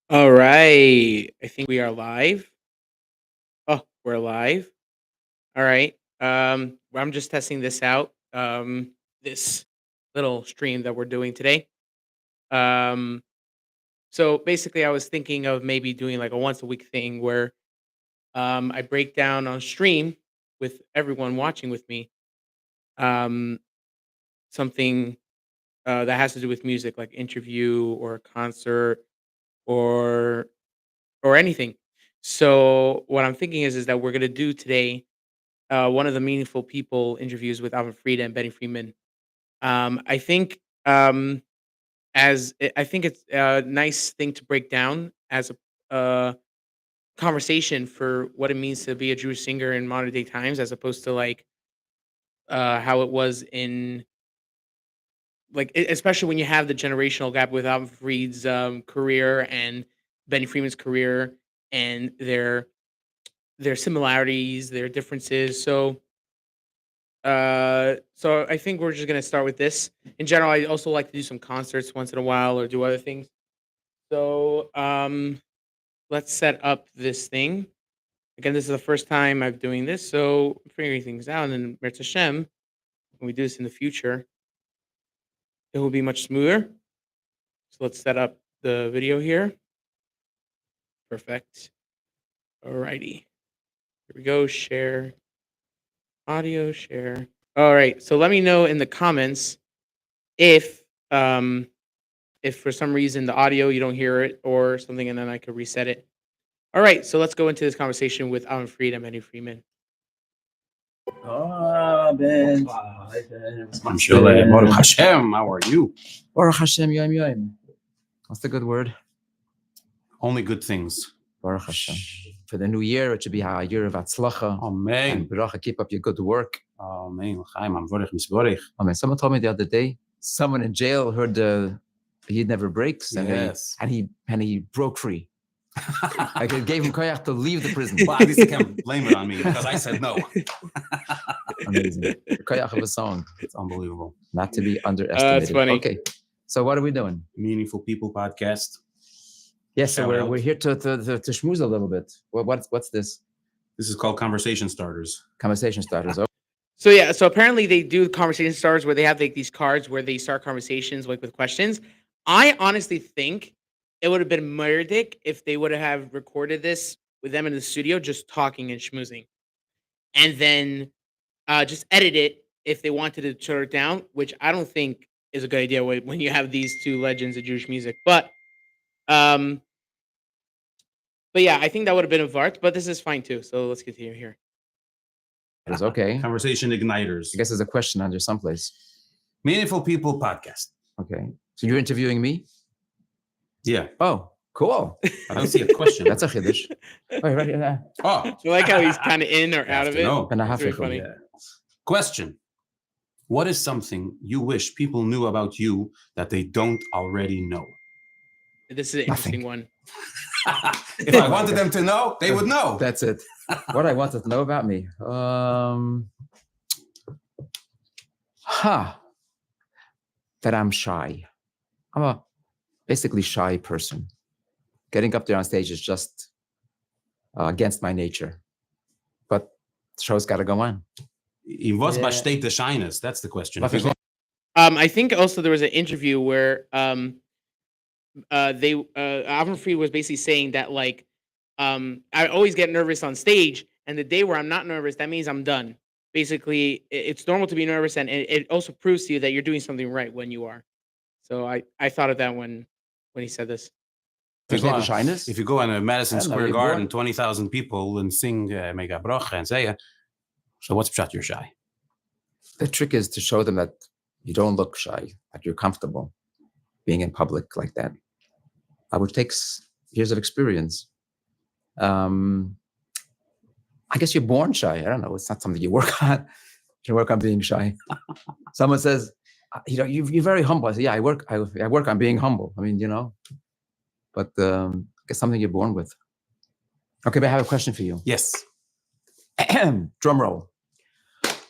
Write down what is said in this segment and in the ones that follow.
All right. I think we are live. Oh, we're live. All right. I'm just testing this out. This little stream that we're doing today. Um, so basically I was thinking of maybe doing like a once a week thing where I break down on stream with everyone watching with me. Um, something that has to do with music, like interview or a concert or anything. So what I'm thinking is that we're gonna do today one of the meaningful people interviews with Alvin Frieda and Benny Friedman. I think I think it's a nice thing to break down as a conversation for what it means to be a Jewish singer in modern day times, as opposed to like how it was in especially when you have the generational gap with Alvin Fried's career and Benny Friedman's career and their similarities, their differences. So I think we're just gonna start with this. In general, I also like to do some concerts once in a while or do other things. So let's set up this thing. Again, this is the first time I'm doing this, so I'm figuring things out. And then Mirz Hashem, when we do this in the future, it will be much smoother. So let's set up the video here. Perfect. Alrighty. Here we go. Share audio. Share. All right. So let me know in the comments if for some reason the audio you don't hear it or something, and then I could reset it. All right, so let's go into this conversation with Alan Fried and Benny Freeman. Ben. Baruch Hashem, how are you? Baruch Hashem, Yom Yom. What's the good word? Only good things. Baruch Hashem. For the new year, it should be a year of Atzlacha. Amen. And Baruch, keep up your good work. Amen. Amen. Someone told me the other day, someone in jail heard he never breaks, and Yes. he broke free. Like it gave him koyach to leave the prison. Well, at least they can't blame it on me because I said no. Amazing. The koyach of a song. It's unbelievable. Not to be underestimated. That's funny. Okay, so what are we doing? Meaningful People podcast. Yes, so Shout out. we're here to schmooze a little bit. What's this? This is called Conversation Starters. Conversation starters. Oh, So yeah, so apparently they do conversation starters where they have like these cards where they start conversations like with questions. I honestly think it would have been murdic if they would have recorded this with them in the studio just talking and schmoozing, and then just edit it if they wanted to shut it down, which I don't think is a good idea when you have these two legends of Jewish music. But yeah, I think that would have been a Vart, but this is fine too. So let's continue here. it's okay. Conversation Igniters. I guess there's a question under someplace. Meaningful People podcast. Okay, so you're interviewing me? Yeah. Oh, cool. I don't see a question. That's a chiddush. Wait, right here. Oh, You like how he's kind of in or out of it? No. It's really funny. Yeah. Question. What is something you wish people knew about you that they don't already know? This is an interesting one. If I wanted them to know, they would know. That's it. What I wanted to know about me. That I'm shy. I'm a basically shy person. Getting up there on stage is just against my nature. But the show's got to go on. In was besteht the shyness? That's the question. If you go- I think also there was an interview where Avram Fried was basically saying that like I always get nervous on stage, and the day where I'm not nervous, that means I'm done. Basically, it's normal to be nervous, and it also proves to you that you're doing something right when you are. So I thought of that when he said this. There's no shyness. If you go in a Madison I don't know, Square you're Garden, born. 20,000 people, and sing Mega Brocha and say, so what's pshat you're shy? The trick is to show them that you don't look shy, that you're comfortable being in public like that. Which takes years of experience. I guess you're born shy. I don't know. It's not something you work on. You work on being shy. Someone says, you're very humble. I say, yeah, I work on being humble. I mean, but it's something you're born with. Okay, but I have a question for you. Yes. Drum roll.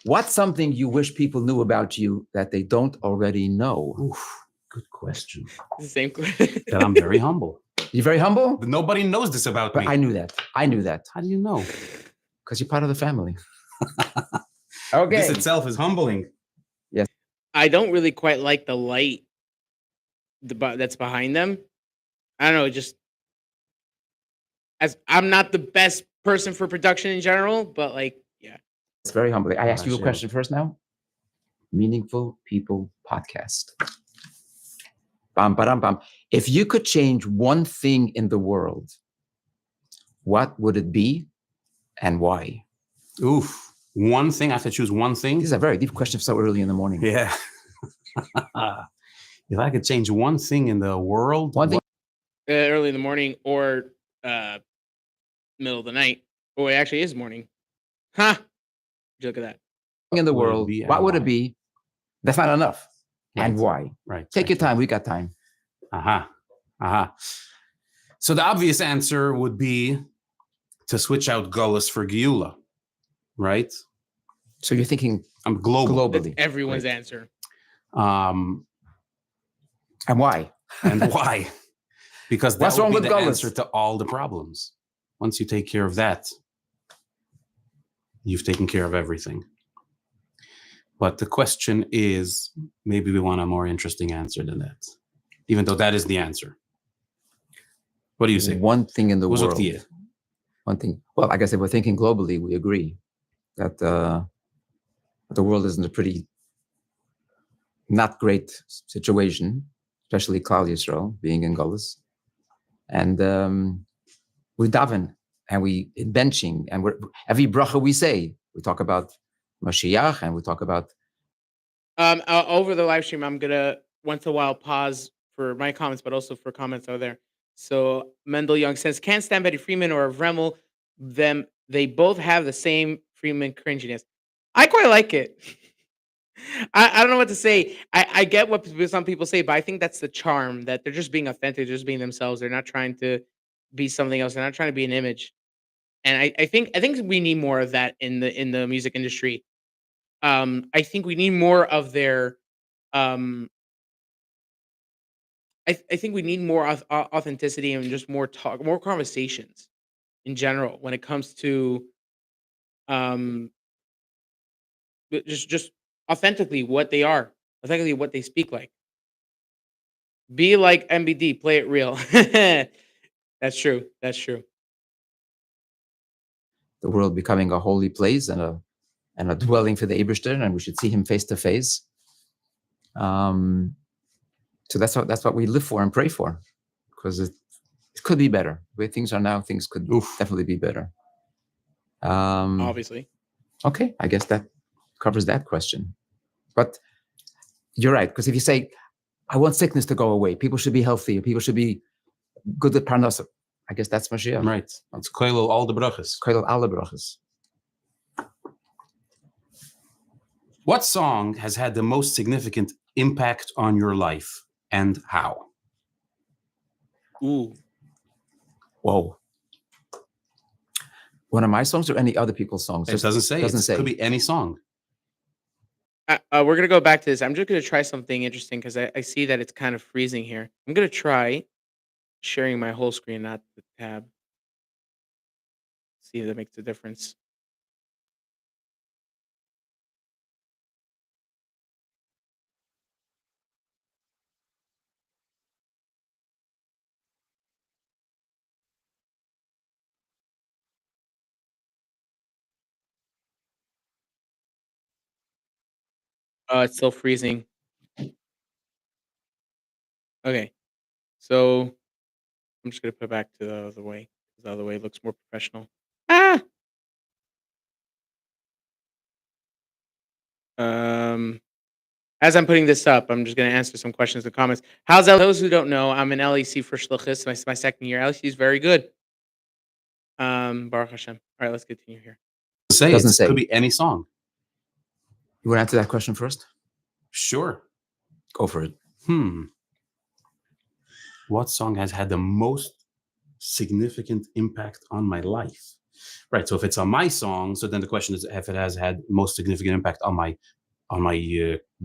What's something you wish people knew about you that they don't already know? Oof, good question. It's the same question. That I'm very humble. You're very humble? But nobody knows this about But me. I knew that. I knew that. How do you know? Because you're part of the family. Okay. This itself is humbling. I don't really quite like the light that's behind them. I don't know, just as I'm not the best person for production in general, but like, yeah. It's very humbling. I asked you a Hashem. question first now. Meaningful People Podcast. Bam, badam, bam. If you could change one thing in the world, what would it be and why? Oof. One thing. I have to choose one thing. This is a very deep question so early in the morning. Yeah. If I could change one thing in the world, One thing. Early in the morning or middle of the night. Oh, it actually is morning. Huh. Look at that. In the What would it world, be and what would why? it be? That's not enough. And why? Right. Take your time. We got time. So the obvious answer would be to switch out Gullus for Geula, right? So you're thinking I'm global. That's globally. everyone's Right. answer. Um, And why? and why? Because that What's would wrong be with the Gullus? answer to all the problems. Once you take care of that, you've taken care of everything. But the question is, maybe we want a more interesting answer than that, even though that is the answer. What do you say? One thing in the What's up world. to you? One thing. Well, I guess if we're thinking globally, we agree that the world is in a pretty not great situation, especially Klal Yisrael being in Gullus. And we daven and we benching and we're every bracha we say, we talk about Mashiach and we talk about Over the live stream, I'm gonna once in a while pause for my comments, but also for comments out there. So Mendel Young says, "Can't stand Betty Freeman or Vremel. They both have the same Freeman cringiness." I quite like it. I don't know what to say. I get what some people say, but I think that's the charm, that they're just being authentic, just being themselves. They're not trying to be something else. They're not trying to be an image. And I think we need more of that in the music industry. I think we need more of their I think we need more authenticity and just more talk, more conversations in general when it comes to um just authentically what they are, authentically what they speak like. Be like MBD, play it real. That's true. That's true. the world becoming a holy place and a dwelling for the Eberstein, and we should see him face to face. So that's what we live for and pray for, because it could be better. The way things are now, things could definitely be better. Obviously. Okay, I guess that covers that question. But you're right, because if you say, I want sickness to go away, people should be healthy, people should be good at parnasa, I guess that's Mashiach. Right. It's koilel all the brachas. Koilel alle brachas. What song has had the most significant impact on your life and how? Ooh. Whoa. One of my songs or any other people's songs? It doesn't say. Doesn't say. It could be any song. We're gonna go back to this. I'm just gonna try something interesting because I see that it's kind of freezing here. I'm gonna try sharing my whole screen, not the tab. See if that makes a difference. It's still freezing. Okay, so I'm just gonna put it back to the other way because the other way looks more professional. Ah. As I'm putting this up, I'm just gonna answer some questions and comments. How's those who don't know? I'm in LEC for Shluchis. My second year. LEC is very good. Baruch Hashem. All right, let's continue here. Doesn't It say. could be any song. You want to answer that question first? Sure. Go for it. What song has had the most significant impact on my life? Right. So if it's on my song, so then the question is if it has had most significant impact on my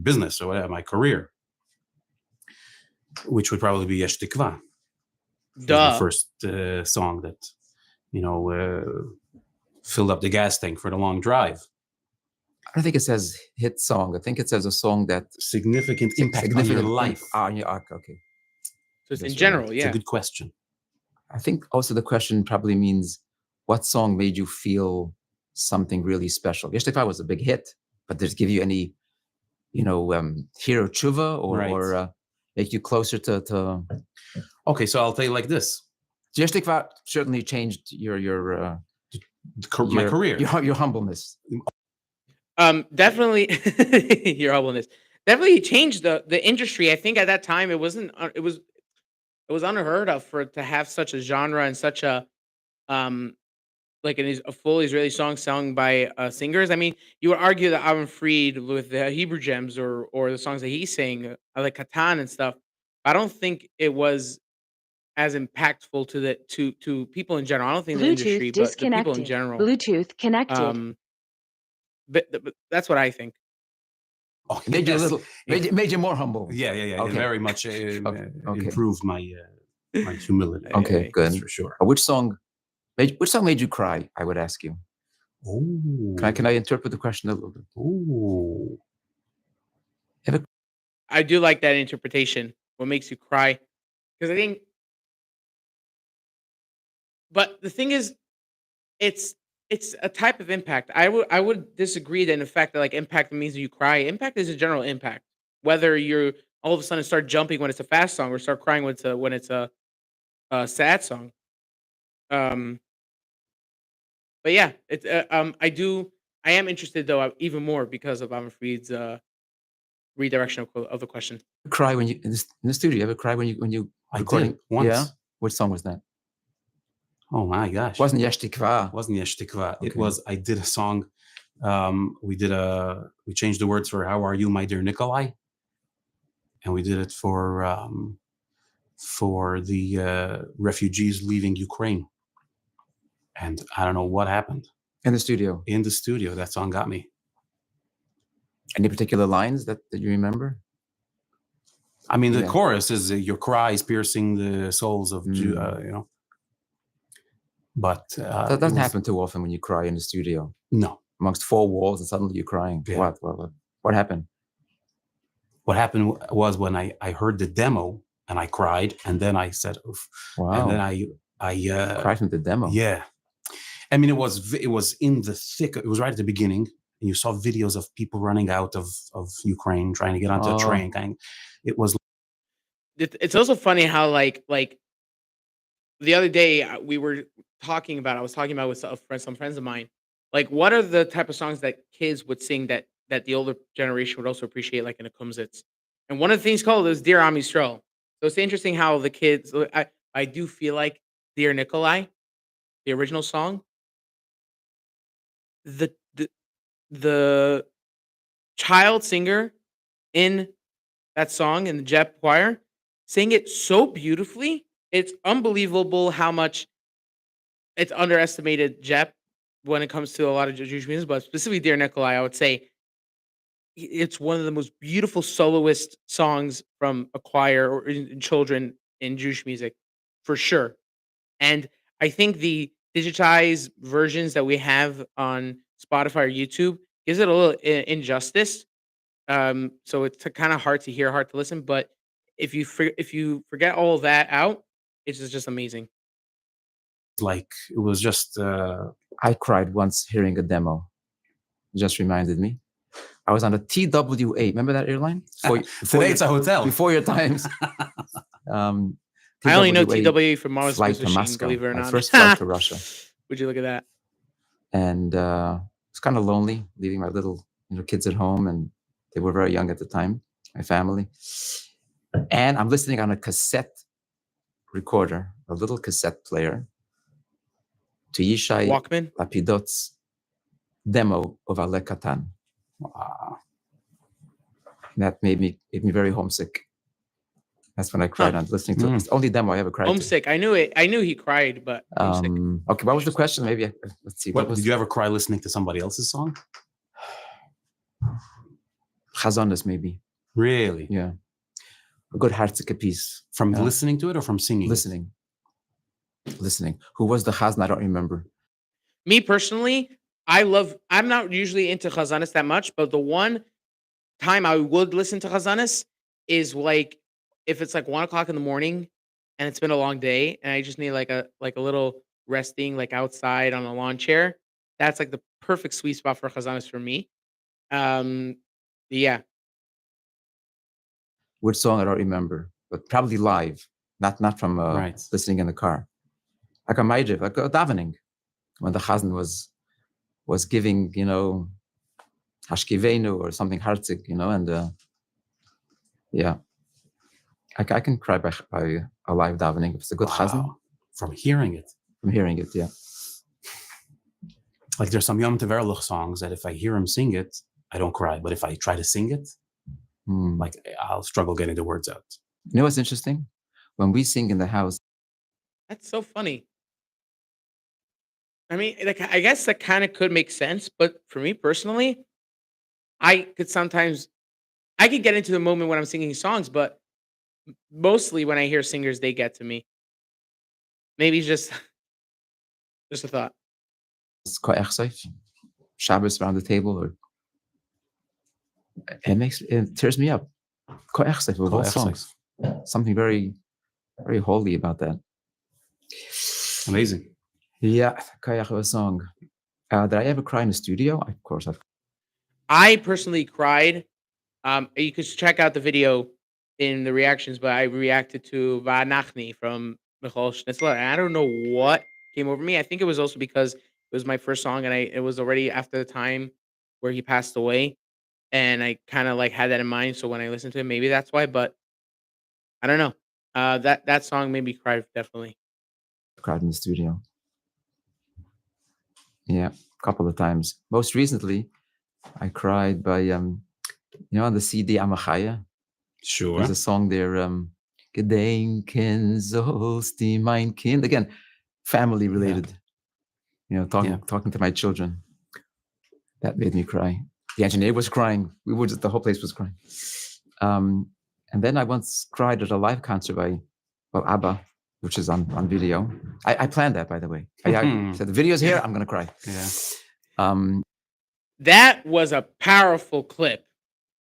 business or whatever, my career, which would probably be Yesh Tikva. It was Duh. the first song that, filled up the gas tank for the long drive. I don't think it says hit song. I think it says a song that Significant impact on your life. On your okay. So it's in That's general, right. It's yeah. a good question. I think also the question probably means what song made you feel something really special. Yeshtifah was a big hit, but does it give you any, hero tshuva or make you closer to? Okay, so I'll tell you like this. Yeshtikva certainly changed your My career. your humbleness. Definitely your humbleness. Definitely changed the industry. I think at that time it wasn't. It was unheard of for it to have such a genre and such a like a full Israeli song sung by singers. I mean, you would argue that Avram Fried with the Hebrew gems or the songs that he sang, like Katan and stuff. I don't think it was as impactful to people in general. I don't think the industry, Bluetooth but the people in disconnected. general. Bluetooth connected. But that's what I think. Oh, Made you a yes. little, made you more humble. Yeah. Okay. It very much Okay. improved my humility. Okay, good. That's for sure. Which song made you cry? I would ask you. Oh. Can I interpret the question a little bit? Oh. I do like that interpretation. What makes you cry? Because I think, but the thing is, it's a type of impact. I would disagree that in the fact that like impact means that you cry. Impact is a general impact. Whether you're all of a sudden start jumping when it's a fast song or start crying when it's a sad song. But yeah, it's I am interested though even more because of Amr Fried's redirection of the question. Cry when you in the studio. You ever cry when you recording? did once. Yeah. Which song was that? Oh my gosh. Wasn't Yeshtikva. Wasn't Yeshtikva. Okay. It was, I did a song. We changed the words for How Are You, My Dear Nikolai? And we did it for the refugees leaving Ukraine. And I don't know what happened. In the studio. In the studio, that song got me. Any particular lines that you remember? I mean, the chorus is your cries piercing the souls of But that doesn't happen too often when you cry in the studio. No. Amongst four walls and suddenly you're crying. Yeah. What happened? What happened was when I heard the demo and I cried, and then I said, oof. Wow. And then I cried from the demo. Yeah. I mean, it was in the thick. It was right at the beginning, and you saw videos of people running out of Ukraine trying to get onto a train. It was. It's also funny how like the other day I was talking about with some friends of mine, like what are the type of songs that kids would sing that the older generation would also appreciate, like in a Kumsitz. And one of the things called is Dear Am Yisrael. So it's interesting how the kids. I do feel like Dear Nikolai, the original song. The child singer in that song in the Jep choir sang it so beautifully. It's unbelievable how much it's underestimated Jep when it comes to a lot of Jewish music, but specifically Dear Nikolai, I would say it's one of the most beautiful soloist songs from a choir or in children in Jewish music, for sure. And I think the digitized versions that we have on Spotify or YouTube gives it a little injustice. So it's kind of hard to hear, hard to listen. But if you forget all that out, it's just amazing. Like it was just. I cried once hearing a demo. It just reminded me. I was on a TWA. Remember that airline? Today it's a hotel. Before your times. I only know TWA from Mars flight to Machine, Moscow. believe it or My not. first flight to Russia. Would you look at that? And it's kind of lonely leaving my little kids at home, and they were very young at the time, my family. And I'm listening on a cassette recorder, a little cassette player, to Yishai Walkman Lapidot's demo of Ale Katan. That made me very homesick. That's when I cried on listening to it. It's the only demo I ever cried. Homesick. I knew it. I knew he cried, but homesick. Okay, what was the question? Maybe let's see. Did you ever cry listening to somebody else's song? Chazonis, maybe. Really? Yeah. A good Herzike piece. From listening to it or from singing? Listening. listening. Who was the chazan? I don't remember. Me personally, I'm not usually into chazanis that much, but the one time I would listen to chazanis is like if it's like 1 o'clock in the morning and it's been a long day and I just need like a little resting like outside on a lawn chair. That's like the perfect sweet spot for chazanis for me. Um, yeah, Which song I don't remember, but probably live, not from Right. listening in the car. Like a ma'ariv, like a davening, when the chazan was giving, hashkivenu or something hartzik, and yeah, I can cry by a live davening if it's a good chazan. Wow. From hearing it. From hearing it, yeah. Like there's some Yom Tov songs that if I hear him sing it, I don't cry. But if I try to sing it, like I'll struggle getting the words out. You know what's interesting? When we sing in the house, that's so funny. I mean, like I guess that kind of could make sense, but for me personally, I could get into the moment when I'm singing songs, but mostly when I hear singers, they get to me. Maybe just just a thought. it's quite exciting. Shabbos around the table, or it tears me up. Quite exciting with all songs. Something very, very holy about that. Amazing. Yeah, Kayach a song. Did I ever cry in the studio? Of course, I personally cried. You could check out the video in the reactions, but I reacted to Vanachni from Michal Schnitzler. And I don't know what came over me. I think it was also because it was my first song, and it was already after the time where he passed away, and I kind of like had that in mind. So when I listened to it, maybe that's why. But I don't know. That song made me cry definitely. cried in the studio. Yeah, a couple of times. Most recently, I cried by on the CD Amachaya. Sure. There's a song there, Gedenken sollst du mein Kind. Again, family related. Talking to my children. That made me cry. The engineer was crying. The whole place was crying. And then I once cried at a live concert by ABBA, which is on video. I planned that, by the way. I said the video's here. I'm gonna cry. Yeah. That was a powerful clip.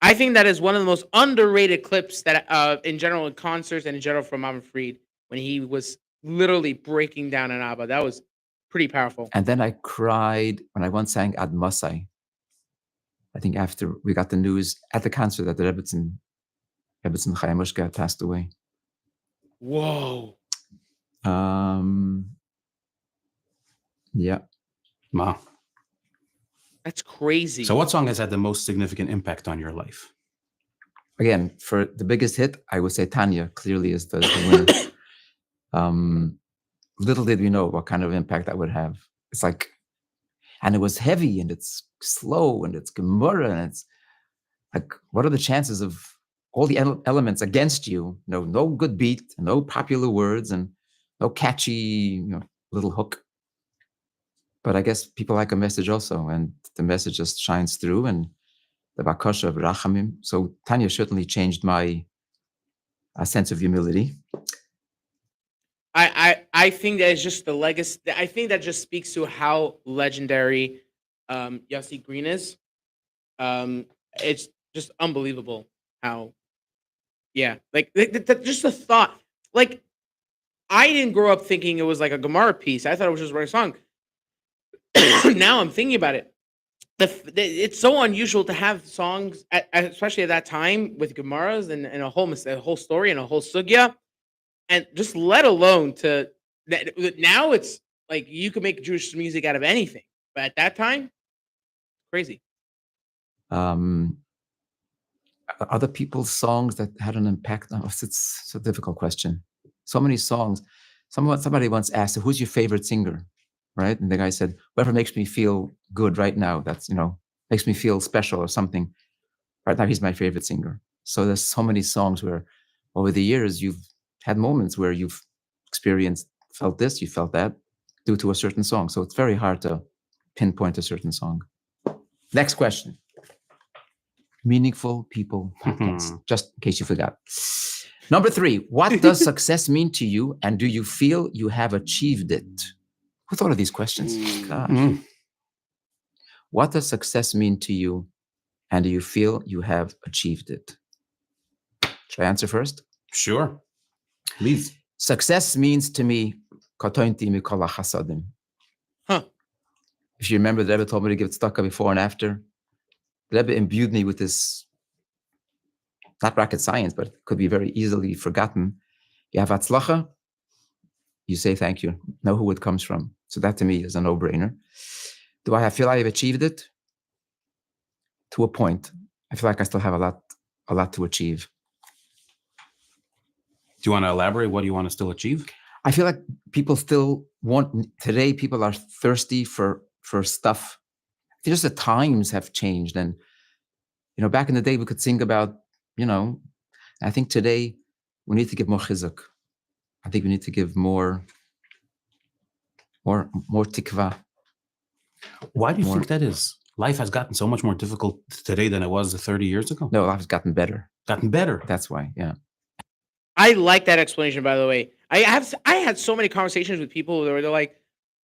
I think that is one of the most underrated clips that, in general, in concerts and in general from Avraham Fried, when he was literally breaking down an ABBA. That was pretty powerful. And then I cried when I once sang Ad Masai. I think after we got the news at the concert that the Rebbetzin Chayamushka had passed away. Whoa. Yeah. Wow. That's crazy. So what song has had the most significant impact on your life? Again, for the biggest hit, I would say Tanya clearly is the winner. Little did we know what kind of impact that would have. It's like, and it was heavy, and it's slow, and it's Gemara, and it's like, what are the chances of all the elements against you? No good beat, no popular words, and no catchy little hook. But I guess people like a message also, and the message just shines through, and the bakasha of Rachamim. So Tanya certainly changed my sense of humility. I think that is just the legacy. I think that just speaks to how legendary Yossi Green is. It's just unbelievable how, like just the thought. Like, I didn't grow up thinking it was like a Gemara piece. I thought it was just a song. Now I'm thinking about it. It's so unusual to have songs, especially at that time, with Gemaras and a whole story and a whole sugya, and just let alone to now it's like you can make Jewish music out of anything, but at that time, crazy. Other people's songs that had an impact on us. It's a difficult question. So many songs. Somebody once asked, "Who's your favorite singer?" Right? And the guy said, "Whoever makes me feel good right now, that's, makes me feel special or something. Right now, he's my favorite singer." So there's so many songs where over the years, you've had moments where you've felt this, you felt that due to a certain song. So it's very hard to pinpoint a certain song. Next question. Meaningful People podcast, just in case you forgot. Number 3, what does success mean to you, and do you feel you have achieved it? Who thought of these questions? Gosh. Mm. What does success mean to you, and do you feel you have achieved it? Should I answer first? Sure. Please. Success means to me, "Katointi mikol hachasadim." Huh. If you remember, the Rebbe told me to give tzedakah before and after. The Rebbe imbued me with this, not rocket science, but it could be very easily forgotten. You have atzlacha, you say thank you. Know who it comes from. So that to me is a no-brainer. Do I feel I have achieved it? To a point. I feel like I still have a lot to achieve. Do you want to elaborate? What do you want to still achieve? I feel like people still today people are thirsty for stuff. Just the times have changed. And, back in the day we could sing about, I think today we need to give more chizuk. I think we need to give more tikva. Why do you think that is? Life has gotten so much more difficult today than it was 30 years ago. No, life has gotten better. Gotten better. That's why, yeah. I like that explanation, by the way. I had so many conversations with people where they're like,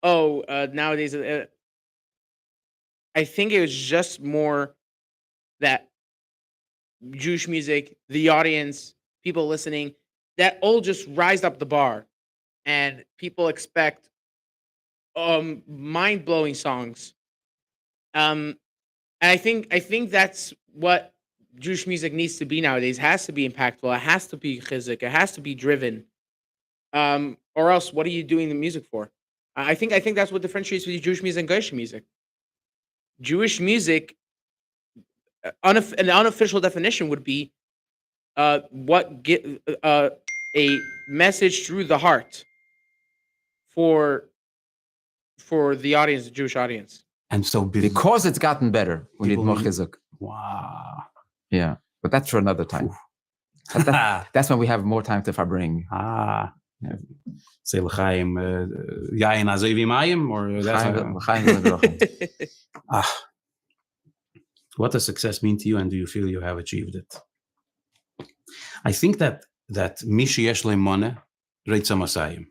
"Oh, nowadays." I think it was just more that Jewish music, the audience, people listening, that all just rised up the bar, and people expect mind-blowing songs. And I think that's what Jewish music needs to be nowadays. It has to be impactful. It has to be chizuk. It has to be driven. Or else, what are you doing the music for? I think that's what differentiates between Jewish music and Goyish music. Jewish music, an unofficial definition would be what get a message through the heart for the audience, the Jewish audience. And so because it's gotten better, we need more chizuk. Wow. Yeah, but that's for another time. That's when we have more time to farbring. Say l'chaim yayin azevi mayim, or that's what does success mean to you, and do you feel you have achieved it? I think that mishi yesh leimone reitza masayim,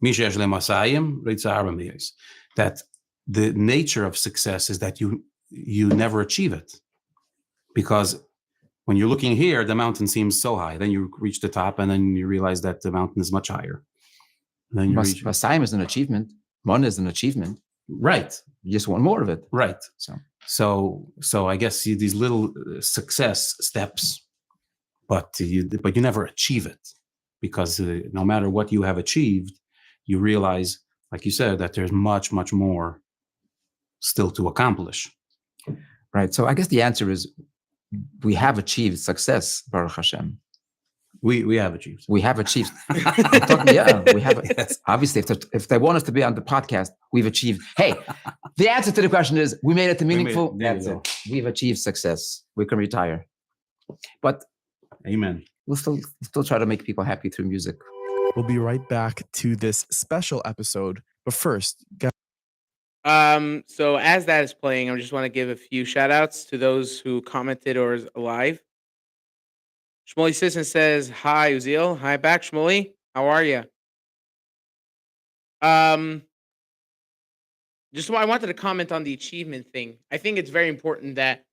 mishi yesh leimasayim reitza arba miyos. That the nature of success is that you never achieve it, because when you're looking here, the mountain seems so high. Then you reach the top, and then you realize that the mountain is much higher. And then you reach. Masayim is an achievement. Mon is an achievement. Right. You just want more of it. Right. So I guess these little success steps, but you never achieve it, because no matter what you have achieved, you realize, like you said, that there's much, much more still to accomplish. Right. So I guess the answer is we have achieved success, Baruch Hashem. We have achieved. We have achieved. We have. Yes. Obviously, if they want us to be on the podcast, we've achieved. Hey, the answer to the question is we made it to meaningful. That's it. We've achieved success. We can retire. But amen. We'll still try to make people happy through music. We'll be right back to this special episode. But first, so as that is playing, I just want to give a few shout outs to those who commented or is alive. Shmuley Sisson says, "Hi, Uziel. Hi back, Shmuley. How are you?" I wanted to comment on the achievement thing. I think it's very important that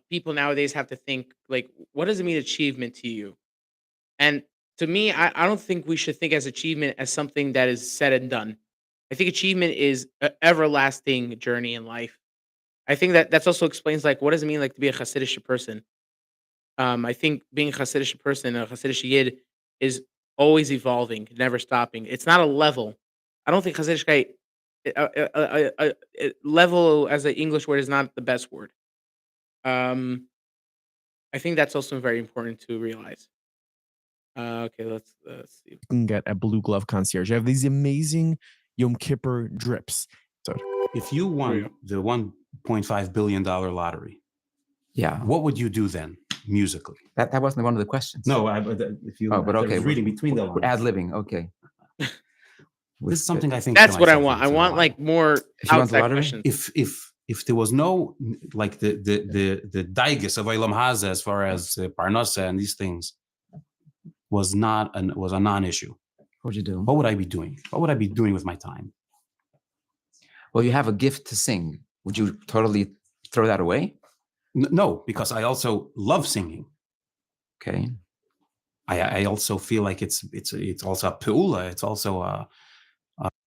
people nowadays have to think, like, what does it mean achievement to you? And to me, I don't think we should think as achievement as something that is said and done. I think achievement is an everlasting journey in life. I think that's also explains, like, what does it mean, like, to be a Hasidic person? I think being a Hasidic person, a Hasidic Yid, is always evolving, never stopping. It's not a level. I don't think Hasidic level as an English word is not the best word. I think that's also very important to realize. Okay, let's see. You can get a Blue Glove Concierge. You have these amazing Yom Kippur drips. So if you won the $1.5 billion lottery, what would you do then musically? That wasn't one of the questions. No, if you. But okay, reading between the lines. Ad-libbing, okay. This is something I think. That's what I want. I want like more outside questions. If there was no like the daigus of Olam Hazeh as far as Parnasa and these things, was a non-issue, What'd you do? what would I be doing? What would I be doing with my time? Well, you have a gift to sing. Would you totally throw that away? No, because I also love singing. Okay. I also feel like it's also a peula. It's also a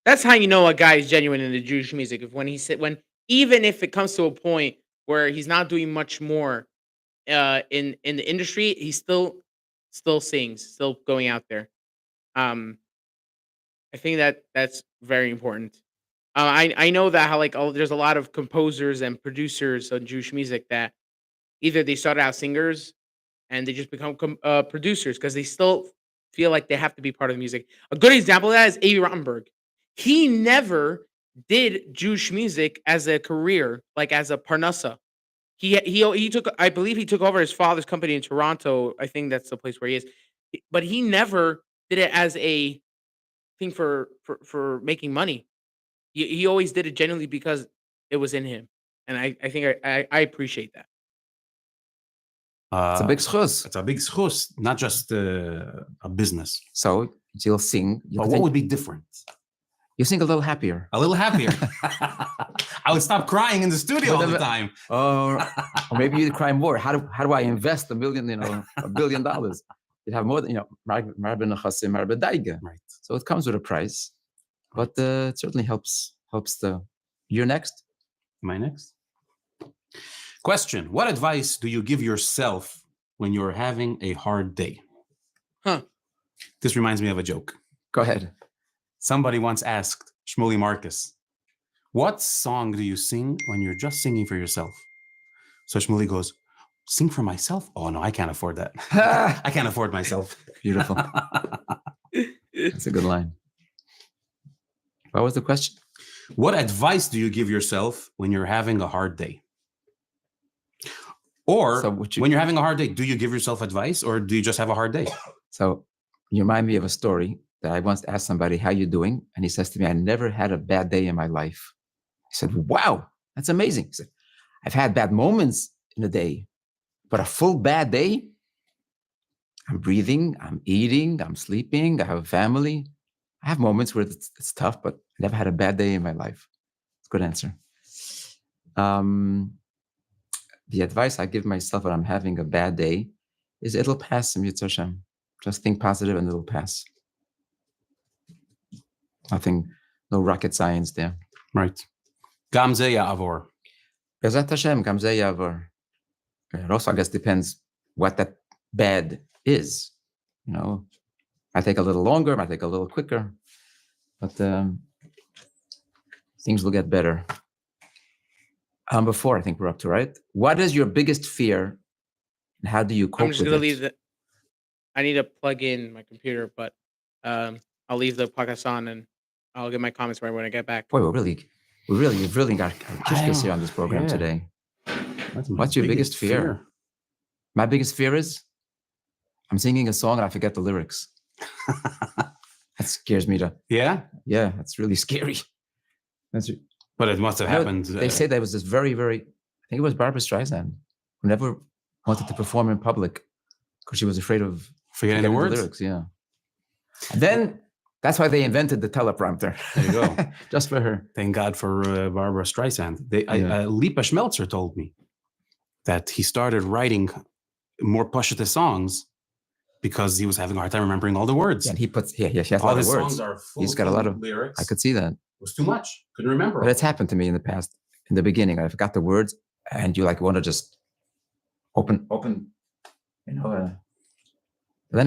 That's how you know a guy is genuine in the Jewish music. If when he said when even if it comes to a point where he's not doing much more in the industry, he still sings, still going out there. Um, I think that's very important. I know that how like there's a lot of composers and producers on Jewish music that either they started out singers and they just become producers because they still feel like they have to be part of the music. A good example of that is Avi Rottenberg. He never did Jewish music as a career, like as a parnasa. He took, I believe he took over his father's company in Toronto. I think that's the place where he is. But he never did it as a thing for making money. He always did it genuinely because it was in him, and I think I appreciate that. It's a big schus. It's a big schus, not just a business. So you'll sing. But what would be different? You sing a little happier. A little happier. I would stop crying in the studio all the time. Or maybe you'd cry more. How do I invest $1 billion? $1 billion. You'd have more than right. So it comes with a price, but it certainly helps the. You're next. Am I next? Question: what advice do you give yourself when you're having a hard day? This reminds me of a joke. Go ahead. Somebody once asked Shmuley Marcus, what song do you sing when you're just singing for yourself? So Shmuley goes, sing for myself? Oh, no, I can't afford that. I can't afford myself. Beautiful. That's a good line. What was the question? What advice do you give yourself when you're having a hard day? Or when you're having a hard day, do you give yourself advice or do you just have a hard day? So you remind me of a story that I once asked somebody, how you doing? And he says to me, I never had a bad day in my life. I said, wow, that's amazing. He said, I've had bad moments in a day, but a full bad day? I'm breathing, I'm eating, I'm sleeping, I have a family. I have moments where it's tough, but I never had a bad day in my life. It's a good answer. The advice I give myself when I'm having a bad day is it'll pass, Mitzvah Hashem. Just think positive and it'll pass. Nothing, no rocket science there. Right. Gam ze ya'avor. Bezat Hashem, gam ze ya'avor. It also, I guess, depends what that bad is. Might take a little longer, might take a little quicker, but things will get better. Number 4, I think we're up to, right? What is your biggest fear and how do you cope with it? I'm just going to leave that. I need to plug in my computer, but I'll leave the podcast on and I'll get my comments right when I get back. Boy, we've really got Kishkas here on this program today. What's your biggest fear? My biggest fear is I'm singing a song and I forget the lyrics. That scares me to. Yeah? Yeah, that's really scary. But it must have happened. They say there was this very, very, I think it was Barbra Streisand, who never wanted to perform in public because she was afraid of forgetting the words. Lyrics, yeah. And then that's why they invented the teleprompter. There you go. Just for her. Thank God for Barbra Streisand. Lipa Schmelzer told me that he started writing more Pashta songs because he was having a hard time remembering all the words. Yeah, and he has a lot of words. Songs are full He's got a lot of lyrics. I could see that. It was too much. Couldn't remember. But it's happened to me in the past. In the beginning, I forgot the words, and you want to just open. Then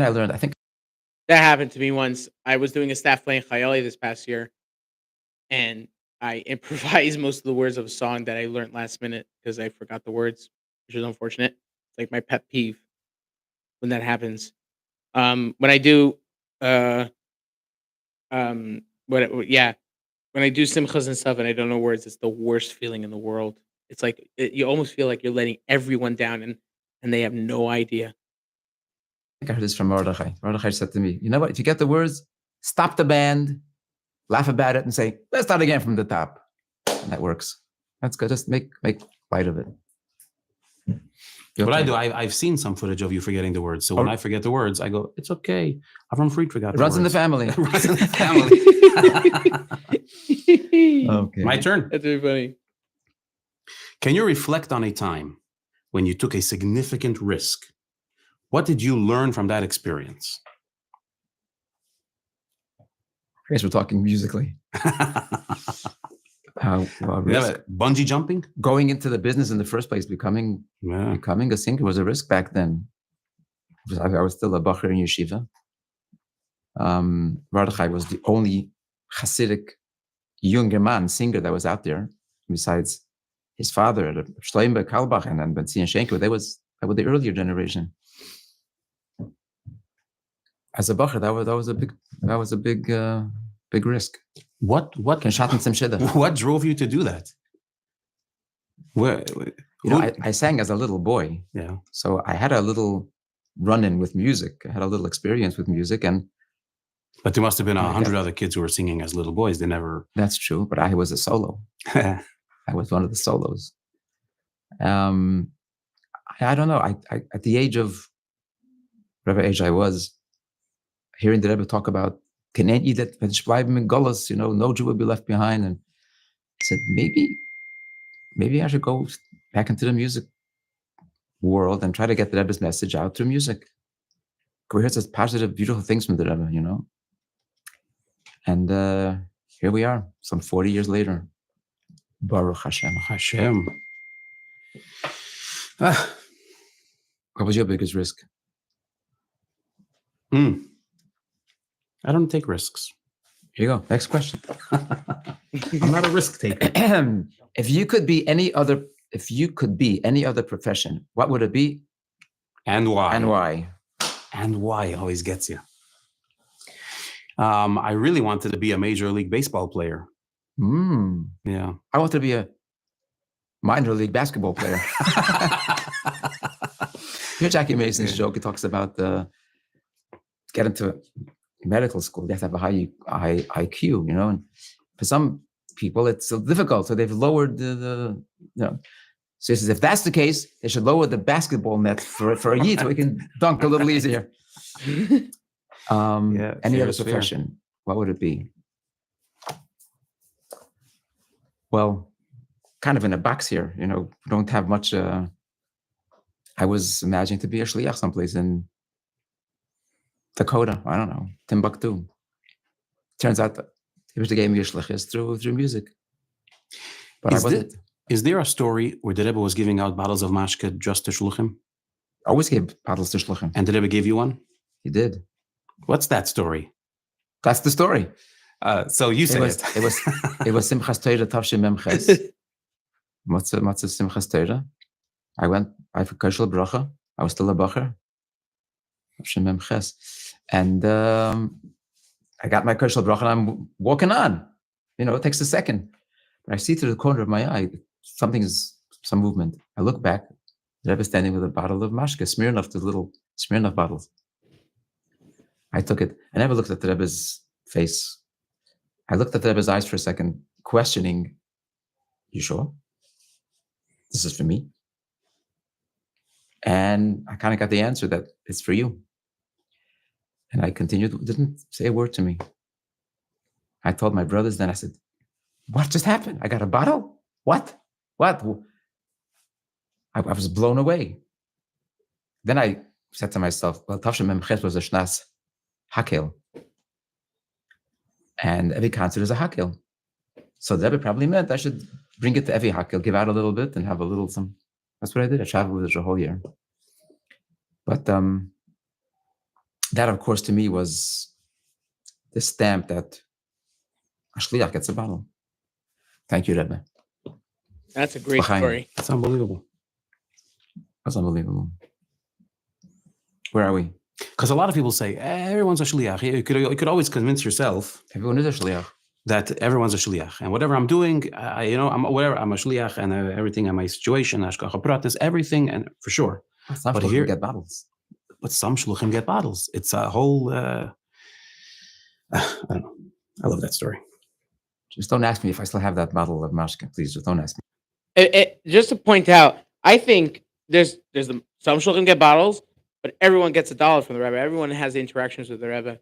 I learned. I think that happened to me once. I was doing a staff play in Chayali this past year, and I improvised most of the words of a song that I learned last minute because I forgot the words, which is unfortunate. It's like my pet peeve when that happens. When I do, when I do simchas and stuff and I don't know words, it's the worst feeling in the world. It's like you almost feel like you're letting everyone down, and they have no idea. I heard this from Mordechai. Mordechai said to me, you know what? If you get the words, stop the band, laugh about it, and say, let's start again from the top. And that works. That's good. Just make light of it. What I do, I've seen some footage of you forgetting the words. So when I forget the words, I go, it's okay. Avraham Fried forgot It the runs in the words. family. It runs in the family. Okay. My turn. That's really funny. Can you reflect on a time when you took a significant risk? What did you learn from that experience? I guess we're talking musically. Risk. Bungee jumping? Going into the business in the first place, becoming a singer was a risk back then. I was still a bacher in yeshiva. Mordechai was the only Hasidic younger man singer that was out there, besides his father, Shloimeh Kalbach, and then Benzin Shenko. That was the earlier generation. As a bacher, that was a big risk. What drove you to do that? I sang as a little boy. Yeah. So I had a little run-in with music. I had a little experience with music, but there must have been 100 other kids who were singing as little boys. They never. That's true, but I was a solo. I was one of the solos. I don't know. I at the age of whatever age I was, hearing the Rebbe talk about no Jew will be left behind, and I said maybe I should go back into the music world and try to get the Rebbe's message out through music. We heard such positive, beautiful things from the Rebbe, And here we are, some 40 years later. Baruch Hashem. Hashem. What was your biggest risk? I don't take risks. Here you go. Next question. I'm not a risk taker. If you could be any other profession, what would it be? And why? And why? And why always gets you. I really wanted to be a Major League Baseball player. Yeah. I wanted to be a minor league basketball player. Here's Jackie Mason's joke. He talks about get into medical school. They have to have a high IQ, and for some people it's so difficult. So they've lowered the. So he says, if that's the case, they should lower the basketball net for a year so we can dunk a little easier. Any other profession, what would it be? Well, kind of in a box here, we don't have much. I was imagining to be a shliach someplace in Dakota. I don't know, Timbuktu. Turns out that he was the game of shlichus through music. But I wasn't. Is there a story where the Rebbe was giving out bottles of mashke just to shluchim? Always gave bottles to shluchim. And the Rebbe gave you one? He did. What's that story? That's the story. So you say it. It was Simchas Torah Tavshin Memches. Matzah Simchas Torah. I for Kashal Bracha. I was still a bacher. Tavshin Memches. And I got my Kashal Bracha and I'm walking on. It takes a second. But I see through the corner of my eye, some movement. I look back, the Rebbe standing with a bottle of mashke, Smirnoff, the little Smirnoff bottles. I took it. I never looked at the Rebbe's face. I looked at the Rebbe's eyes for a second, questioning, you sure? This is for me? And I kind of got the answer that it's for you. And I continued, didn't say a word to me. I told my brothers, then I said, what just happened? I got a bottle? What? I was blown away. Then I said to myself, well, Tavshin Memches was a shnas hakel. And every concert is a hakel. So that probably meant I should bring it to every hakel, give out a little bit and have a little some. That's what I did. I traveled with it the whole year. But that, of course, to me was the stamp that a shliach gets a bottle. Thank you, Rebbe. That's a great story. That's unbelievable. That's unbelievable. Where are we? Because a lot of people say, everyone's a shliach. You could always convince yourself. Everyone is a shliach. That everyone's a shliach. And whatever I'm doing, I'm a shliach and everything in my situation, hashgacha pratis, everything, and for sure. Some shluchim get bottles. But some shluchim get bottles. It's a whole, I don't know. I love that story. Just don't ask me if I still have that bottle of mashke. Please, just don't ask me. Just to point out, I think there's some shulchan get bottles, but everyone gets $1 from the Rebbe. Everyone has interactions with the Rebbe.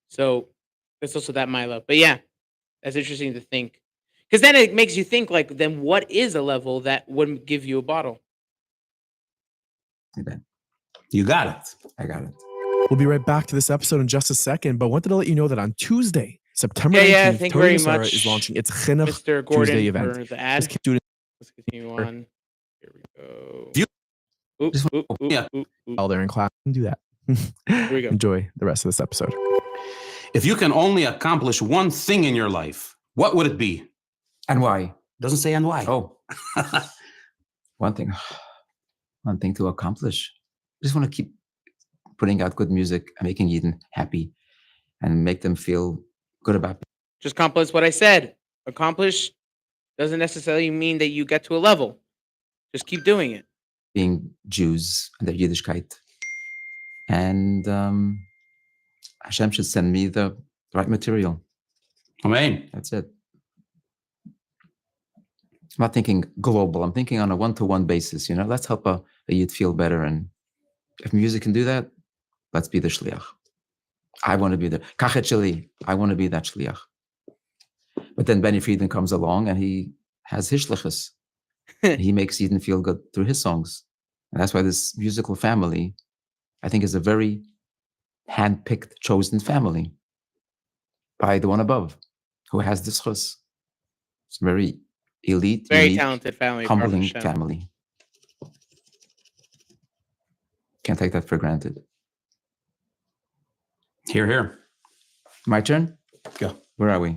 So there's also that Mila. But yeah, that's interesting to think. Because then it makes you think, like, then what is a level that wouldn't give you a bottle? You got it. I got it. We'll be right back to this episode in just a second, but wanted to let you know that on Tuesday, September Yeah, 19th, thank you Torah very Yisara much, is launching its Chinuch Mr. Tuesday Gordon, event. for the ad. Students Let's continue on. Here we go. You- Oop, Just- oop, oop, Yeah. oop, oop. while they're in class can do that. Here we go. Enjoy the rest of this episode. If you can only accomplish one thing in your life, what would it be? And why? Doesn't say and why. Oh, one thing to accomplish. I just want to keep putting out good music and making Yidden happy and make them feel good about Just accomplish what I said. Accomplish doesn't necessarily mean that you get to a level. Just keep doing it. being Jews and their Yiddishkeit. And Hashem should send me the right material. Amen. That's it. I'm not thinking global. I'm thinking on a one-to-one basis. Let's help a Yid feel better. And if music can do that, let's be the shliach. I want to be the kachet sheli. I want to be that shliach. But then Benny Friedman comes along and he has his shlichus. He makes Yidden feel good through his songs. And that's why this musical family, I think, is a very hand-picked, chosen family by the one above, who has this chus. It's a very elite, Very unique, talented family. humbling Baruch Hashem. family. Can't take that for granted. Here, here. My turn? Go. Where are we?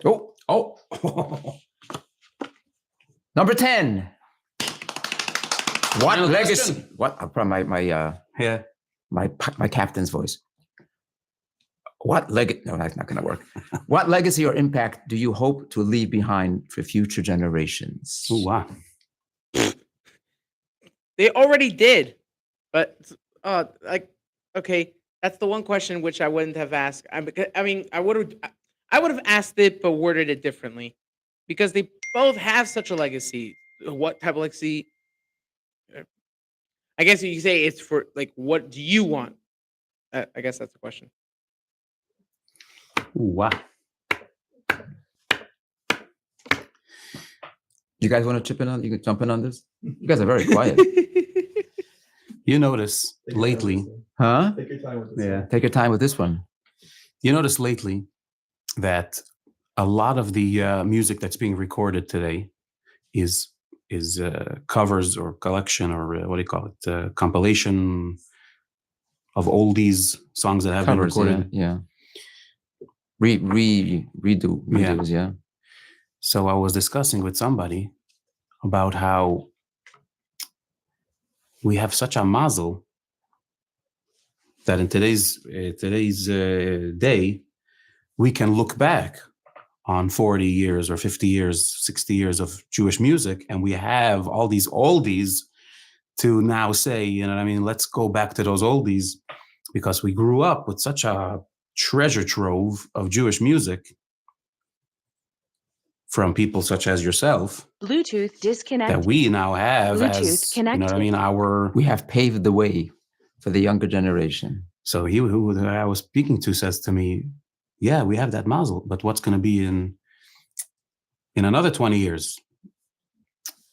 Oh. Number 10. What Final legacy? question. What? Yeah. My captain's voice. What legacy? No, that's not going to work. What legacy or impact do you hope to leave behind for future generations? Ooh, wow. They already did, but okay, that's the one question which I wouldn't have asked. I would have asked it, but worded it differently, because they both have such a legacy. What type of legacy? I guess you say it's for, like, what do you want? I guess that's the question. Ooh, wow. You guys want to chip in on? You can jump in on this. You guys are very quiet. You notice lately, Huh? Take your time with this. yeah. Take your time with this one. You notice lately that a lot of the music that's being recorded today is covers or collection or what do you call it? Compilation of oldies, songs that have Covers, been recorded. yeah. Redos, yeah. So I was discussing with somebody about how we have such a mazel that in today's day, we can look back on 40 years or 50 years, 60 years of Jewish music, and we have all these oldies to now say, let's go back to those oldies, because we grew up with such a treasure trove of Jewish music from people such as yourself Bluetooth disconnected. that we now have Bluetooth as, connected. our... We have paved the way for the younger generation. So he who I was speaking to says to me, yeah, we have that mazel, but what's going to be in another 20 years?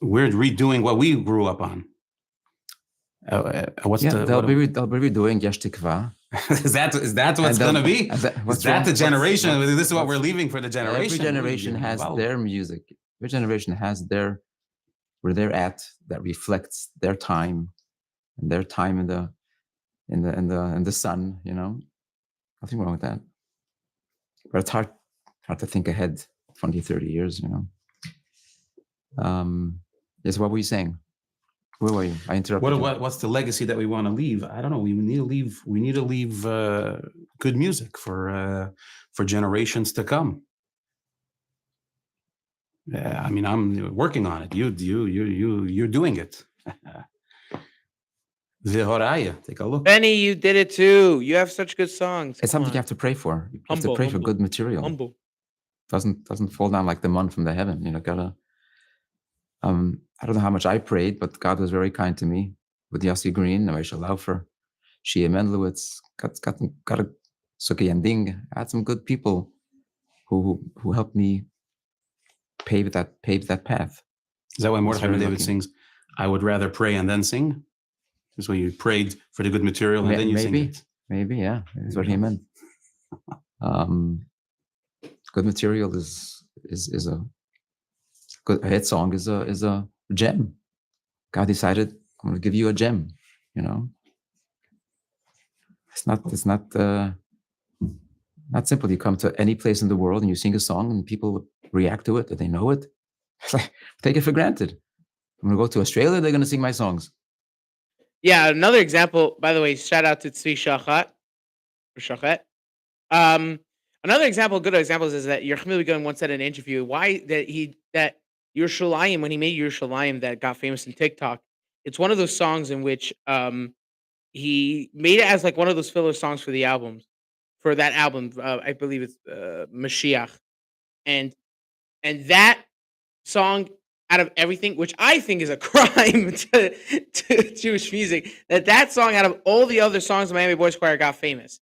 We're redoing what we grew up on. They'll be redoing Yesh Tikva. Is that what's going to be? Is that the generation? This is what we're leaving for the generation. Every generation has their music. Every generation has where they're at, that reflects their time and their time in the sun. Nothing wrong with that. But it's hard to think ahead 20, 30 years. Yes. What were you saying? Where were you? I interrupted. What's the legacy that we want to leave? I don't know. We need to leave good music for generations to come. Yeah, I'm working on it. You're doing it. V'horaya, take a look. Benny, you did it too. You have such good songs. It's Come something you on. have to pray for. You have Humble, to pray for humble, good material. Humble. Doesn't fall down like the mun from the heaven. Gotta. I don't know how much I prayed, but God was very kind to me with Yossi Green, Noisha Laufer, Shia Menlowitz, got a Suki and Ding. I had some good people who helped me pave that path. Is that why Mordechai very David lucky. sings, I would rather pray and then sing? Is when you prayed for the good material and then you sing it. Maybe, yeah. That's what he meant. Good material is a good hit song is a gem. God decided, I'm going to give you a gem. You know, it's not simple. You come to any place in the world and you sing a song and people react to it, that they know it. Take it for granted. I'm going to go to Australia, they're going to sing my songs. Yeah, another example, by the way, shout out to Tzvi Shachet. Another example, good examples, is that Yerchmiel Begun once said in an interview that Yerushalayim, when he made Yerushalayim that got famous in TikTok, it's one of those songs in which he made it as like one of those filler songs for that album. I believe it's Mashiach, and that song, out of everything, which I think is a crime to Jewish music, that song out of all the other songs the Miami Boys Choir got famous.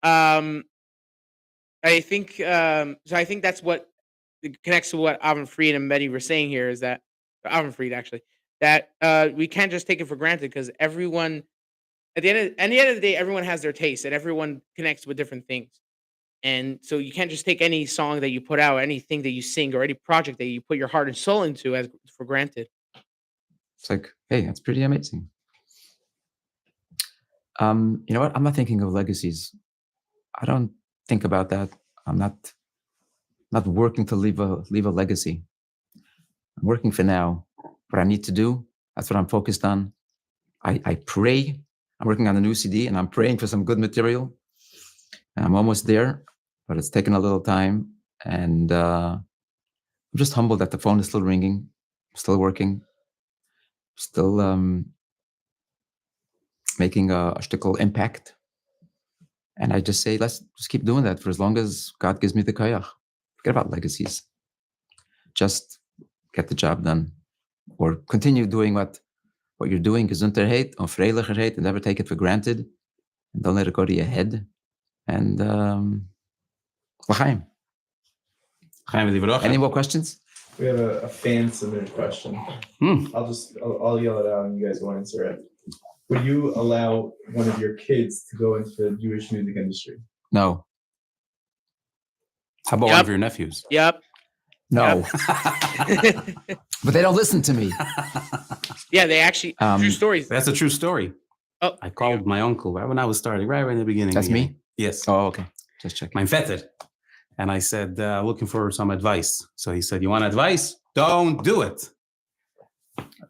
I think so. I think that's what connects to what Avram Fried and Mehdi were saying here, is that Avram Fried actually, that we can't just take it for granted, because everyone at the end of the day, everyone has their taste and everyone connects with different things. And so you can't just take any song that you put out, anything that you sing, or any project that you put your heart and soul into as for granted. It's like, hey, that's pretty amazing. You know what? I'm not thinking of legacies. I don't think about that. I'm not working to leave a legacy. I'm working for now. What I need to do, that's what I'm focused on. I pray. I'm working on a new CD and I'm praying for some good material. And I'm almost there, but it's taken a little time. And I'm just humbled that the phone is still ringing, still working, still making a shtickle impact. And I just say, let's just keep doing that for as long as God gives me the koyach. Forget about legacies. Just get the job done, or continue doing what you're doing. Gesundheit und Freilichkeit, and never take it for granted, and don't let it go to your head. And l'chaim. Any more questions? We have a fan submitted question. I'll yell it out and you guys will answer it. Would you allow one of your kids to go into the Jewish music industry? No. How about one of your nephews? Yep. No. But they don't listen to me. Yeah, they actually true stories. That's a true story. Oh, I called my uncle right when I was starting, right in the beginning. That's me? Yes. Oh, okay. Just checking. My vetter. And I said, looking for some advice. So he said, you want advice? Don't do it.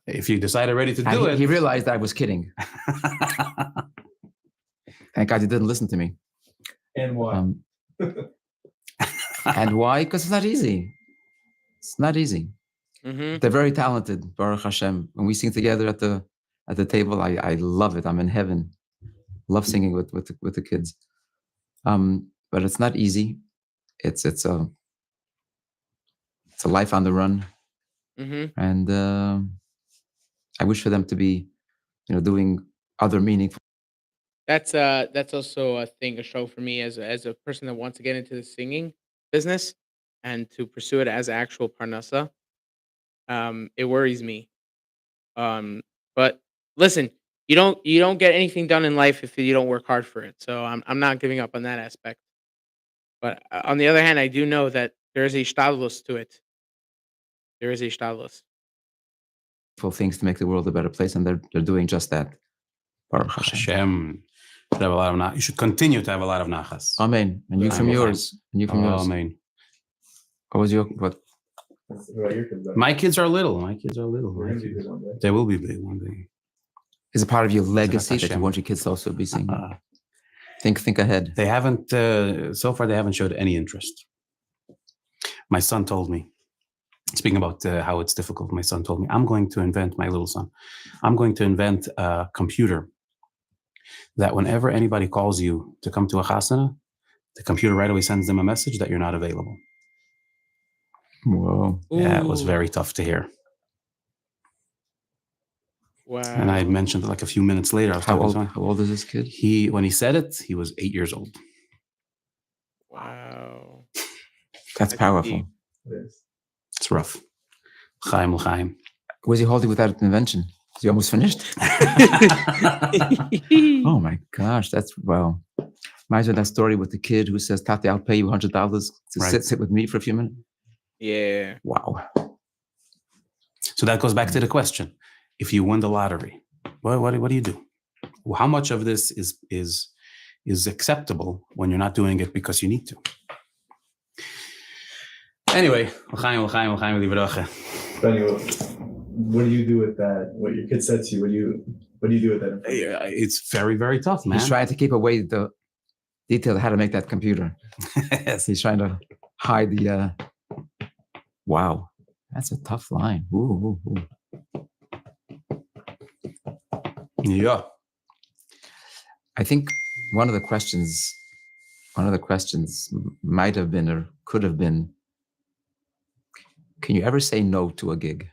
If you decide already to do it. He realized I was kidding. Thank God he didn't listen to me. And why? And why? Because it's not easy. It's not easy. Mm-hmm. They're very talented, Baruch Hashem. When we sing together at the table, I love it. I'm in heaven. Love singing with the kids. But it's not easy. It's a life on the run. Mm-hmm. And I wish for them to be, doing other meaningful. That's also a show for me as a person that wants to get into the singing business and to pursue it as actual parnasa. It worries me. But listen, you don't get anything done in life if you don't work hard for it. So I'm not giving up on that aspect. But on the other hand, I do know that there is a shtadlus to it. There is a shtadlus. Things to make the world a better place, and they're doing just that. Baruch Hashem. You should continue to have a lot of nachas. Amen. And you from yours. And you from yours. Amen. What? My kids are little. They will be big one day. Is it part of your legacy that you want your kids to also be singing? Think ahead. They haven't, so far they haven't showed any interest. My son told me, speaking about how it's difficult, my son told me, my little son, I'm going to invent a computer that whenever anybody calls you to come to a chasana, the computer right away sends them a message that you're not available. Whoa. Yeah, it was very tough to hear. Wow. And I mentioned it like a few minutes later. I was How talking old? to him. How old is this kid? When he said it, he was 8 years old. Wow. That's powerful. deep. It is. It's rough. Chaim l'chaim. Was he holding with that invention? Is he almost finished? Oh my gosh, that's wow. Imagine that story with the kid who says, "Tati, I'll pay you $100 to Right. sit with me for a few minutes." Yeah. Wow. So that goes back to the question: if you win the lottery, what do you do? How much of this is acceptable when you're not doing it because you need to? Anyway, Benny, what do you do with that? What your kid said to you? What do you do with that information? it's very, very tough, man. He's trying to keep away the detail of how to make that computer. Yes. He's trying to hide the. Wow, that's a tough line. Ooh, ooh, ooh. Yeah. I think one of the questions might have been or could have been, can you ever say no to a gig?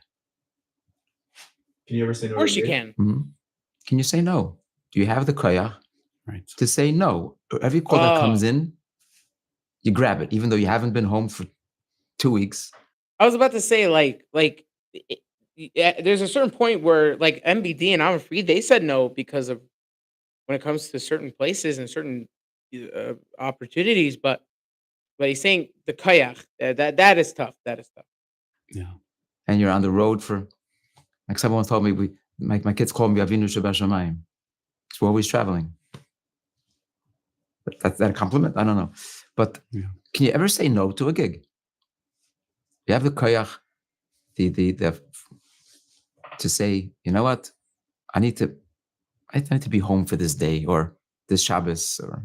Can you ever say no? Of course to a you gig? can. Mhm. Can you say no? Do you have the koyach Right. to say no? Every call that comes Oh. in, you grab it, even though you haven't been home for 2 weeks. I was about to say, there's a certain point where, like, MBD and I'm Free, they said no because of when it comes to certain places and certain opportunities. But he's saying the kayak that is tough. That is tough. Yeah. And you're on the road for, like someone told me, my kids call me Avinu Shebashamayim. So we're always traveling. But that's that a compliment? I don't know. But Yeah. can you ever say no to a gig? You have the koyach, the to say, you know what, I need to be home for this day or this Shabbos, or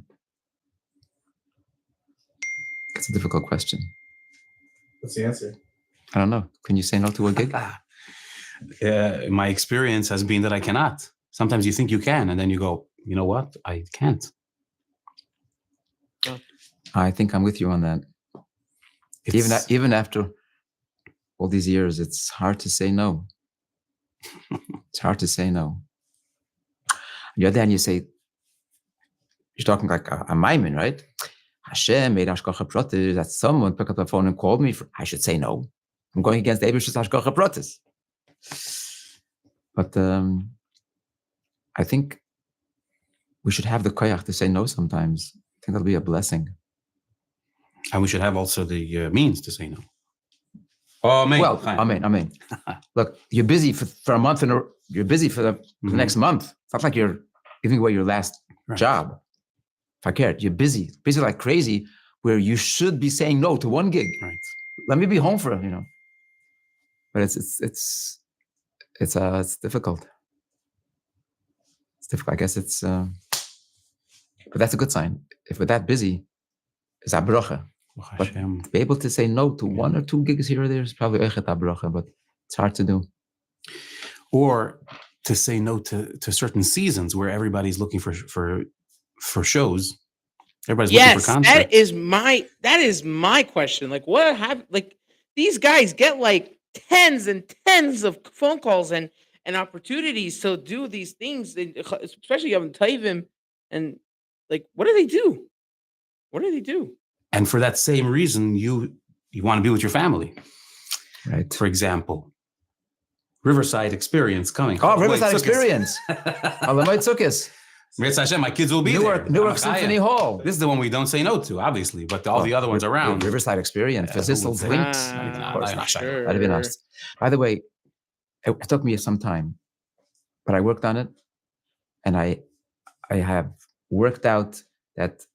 it's a difficult question. What's the answer? I don't know. Can you say no to a gig? My experience has been that I cannot. Sometimes you think you can, and then you go, you know what? I can't. I think I'm with you on that. Even after all these years, it's hard to say no. It's hard to say no. On the other hand, you say, you're talking like a maimin, right? Hashem made Hashgacha Pratis, that someone picked up the phone and called me. I should say no. I'm going against Eibish's Hashgacha Pratis. But I think we should have the koyach to say no sometimes. I think that'll be a blessing. And we should have also the means to say no. Oh, amen. Well, amen. Look, you're busy for a month, and you're busy for the next month. It's not like you're giving away your last job. Fakir, you're busy like crazy, where you should be saying no to one gig. Right. Let me be home for, But it's difficult. It's difficult. I guess it's. But that's a good sign. If we're that busy, it's a bracha. But to be able to say no to one or two gigs here or there is probably echet bracha, but it's hard to do. Or to say no to certain seasons where everybody's looking for shows. Everybody's looking for concerts. That is my question. Like, what have these guys get like tens and tens of phone calls and opportunities to do these things, especially on Taivim, and like, what do they do? What do they do? And for that same reason, you want to be with your family. Right. For example, Riverside Experience coming. Oh, Riverside Experience. Alamai Tzukis. My kids will be there. Newark Symphony Hall. This is the one we don't say no to, obviously, but all the other ones around. Riverside Experience. Fizzle Blinks. Sure. I'd have been asked. By the way, it took me some time, but I worked on it, and I have worked out that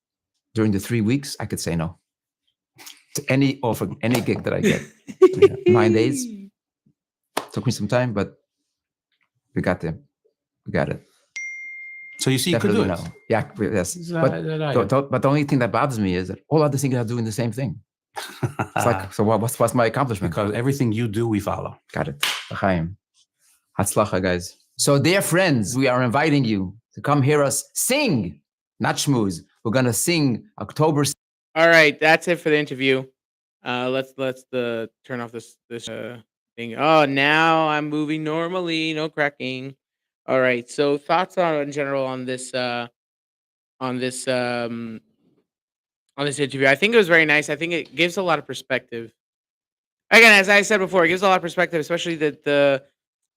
during the 3 weeks I could say no to any offer, any gig that I get. 9 days. Took me some time, but we got it. So you see, you could do it. Yeah, yes. But the only thing that bothers me is that all other singers are doing the same thing. It's like, so what's my accomplishment? Because everything you do, we follow. Got it. L'chaim. Hatzlacha, guys. So, dear friends, we are inviting you to come hear us sing, not schmooze. We're gonna sing October. All right, that's it for the interview. Let's turn off this thing. Oh, now I'm moving normally, no cracking. All right. So thoughts on in general on this on this um on this interview. I think it was very nice. I think it gives a lot of perspective. Again, as I said before, it gives a lot of perspective, especially the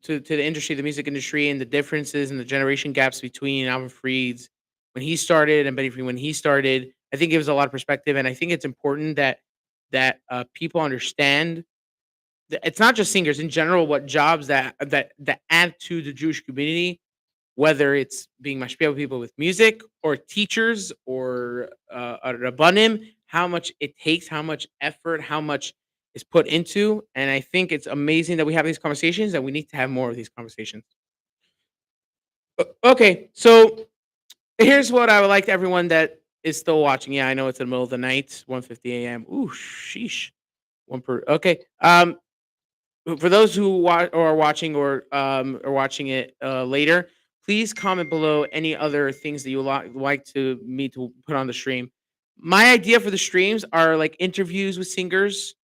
to the industry, the music industry, and the differences and the generation gaps between Alvin Freed's when he started and Benny Free when he started. I think it gives a lot of perspective, and I think it's important that people understand that it's not just singers in general. What jobs that add to the Jewish community, whether it's being mashpia with people with music or teachers or a rabbanim, how much it takes, how much effort, how much is put into. And I think it's amazing that we have these conversations and we need to have more of these conversations. Okay, so here's what I would like to everyone that is still watching. Yeah, I know it's in the middle of the night, 1:50 a.m. Ooh, sheesh. One per okay. For those who are watching or are watching it later, please comment below any other things that you like to me to put on the stream. My idea for the streams are like interviews with singers,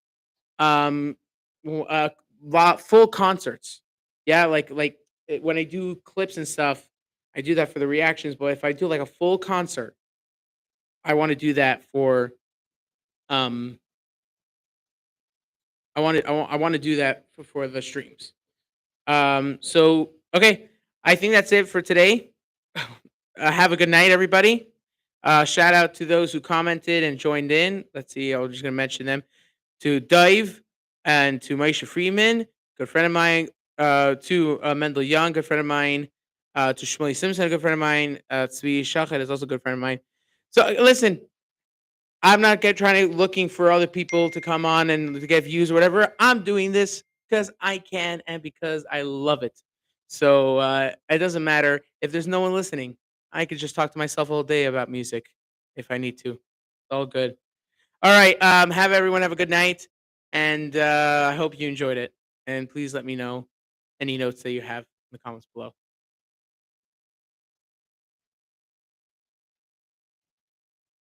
um, full concerts. Yeah, when I do clips and stuff, I do that for the reactions. But if I do like a full concert, I want to do that for um, I want to do that for the streams. So okay, I think that's it for today. Have a good night, everybody. Shout out to those who commented and joined in. Let's see, I'm just gonna mention them to Dave and to Maisha Friedman, good friend of mine. To Mendel Young, good friend of mine. To Shmuley Simpson, a good friend of mine. Tzvi Shachet is also a good friend of mine. So listen, I'm not trying to looking for other people to come on and to get views or whatever. I'm doing this because I can and because I love it. So it doesn't matter if there's no one listening. I could just talk to myself all day about music if I need to. It's all good. All right. Have everyone have a good night, and I hope you enjoyed it. And please let me know any notes that you have in the comments below.